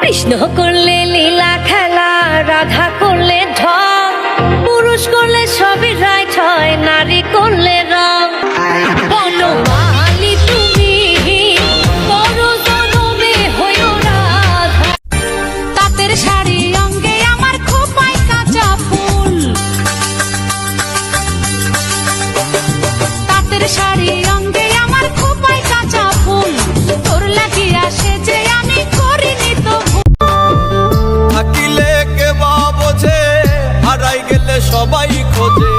কৃষ্ণ করলে লীলা খেলা, রাধা করলে ঢং, পুরুষ করলে সবই রাইট হয়, নারী করলে রং। বনমালী তুমি বড় জনমে হইও রাধা। তাঁতের শাড়ি অঙ্গে আমার খোপায় কাঁচা ফুল, তাঁতের শাড়ি অঙ্গে আমার খোপায় কাঁচা ফুল, তোর লাগিয়া সেজে আমি করিনি তো ভুল। থাকিলে কে বা বোঝে, হারাই গেলে সবাই খোঁজে।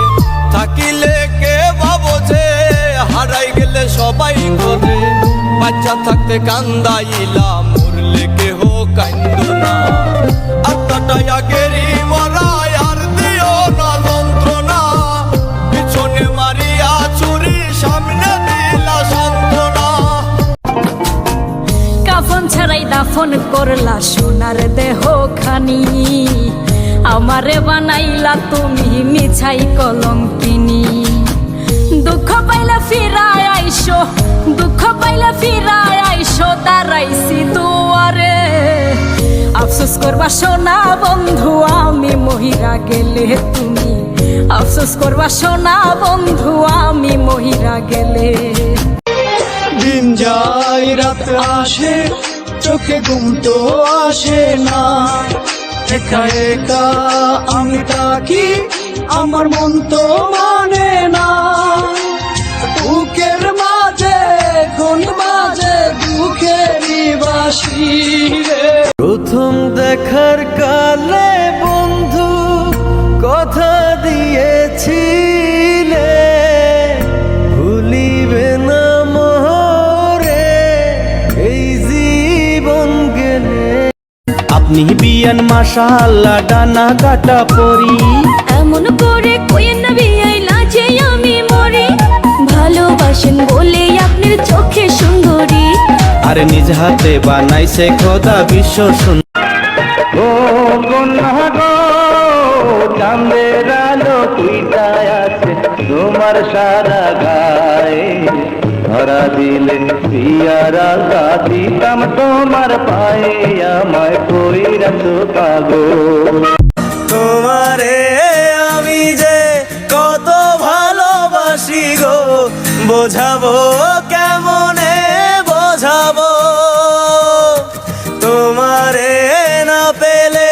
থাকিলে কে বা বোঝে, হারাই গেলে সবাই খোঁজে। বাচ্চা থাকতে কান্দাইলাম, মরলে কেহ কান্দ না। আত্মাটাই আগেরই মরায়, আর দিও না যন্ত্রণা। পিছনে মারিয়া ছুরি, সামনে দিলা সান্ত্বনা। কাফন ছাড়াই দাফন করলা সোনার দেহ খানি, আমারে বানাইলা তুমি মিছাই কলঙ্কিনী। দুঃখ পাইলে ফিরায় আইসো, দুঃখ পাইলে ফিরায় আইসো, দাঁড়াইছি দুয়ারে। আফসোস করবা সোনা বন্ধু আমি মহিরা গেলে তুমি, আফসোস করবা সোনা বন্ধু আমি মহিরা গেলে। দিন যায় রাত আসে, চোখে ঘুম তো আসে না। একা একা আমি থাকি, আমার মন তো মানে না। বুকের মাঝে কোন বাজে দুঃখেরই বাঁশি রে। প্রথম দেখার কালে বন্ধু কথা দিয়েছিলে, ভুলিবে না মোরে এই জীবন গেলে। আপনি বিয়ান মাশাআল্লাহ ডানা কাটা পরি, এমন করে কোয়েন না বিয়াই লাজে আমি মরি। ভালোবাসেন বলে আপনার চোখে সুন্দরী, আর নিজ হাতে বানাইছে খোদা বিশ্ব সুন্দর। ও কন্যা গো, চাঁদের আলো কুইটায় আছে তোমার সারা গায়ে। ধরা দিলে পিয়ারা দিতাম তোমার পায়ে, আমায় কইরাছো পাগল। তোমারে আমি যে কত ভালোবাসি গো, বোঝাবো কেমনে বোঝাবো। তোমারে না পেলে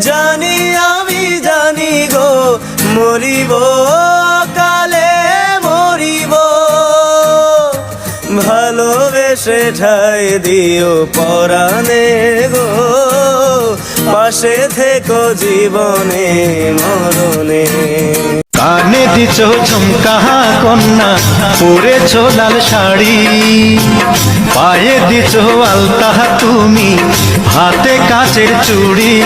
জানি আমি জানি গো, মরিব কালে মরিব। ভালোবেসে ঠাই দিও পরাণে গো, পাশে থেকো জীবনে মরণে। কানে দিছ ঝুমকা কন্যা, পরেছ লাল শাড়ি, পায়ে দিছ আলতা তুমি, হাতে কাচের চুড়ি।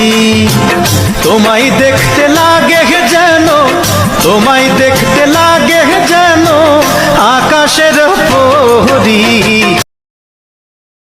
তোমায় দেখতে লাগে যেন, তোমায় দেখতে লাগে যেন আকাশের পরী।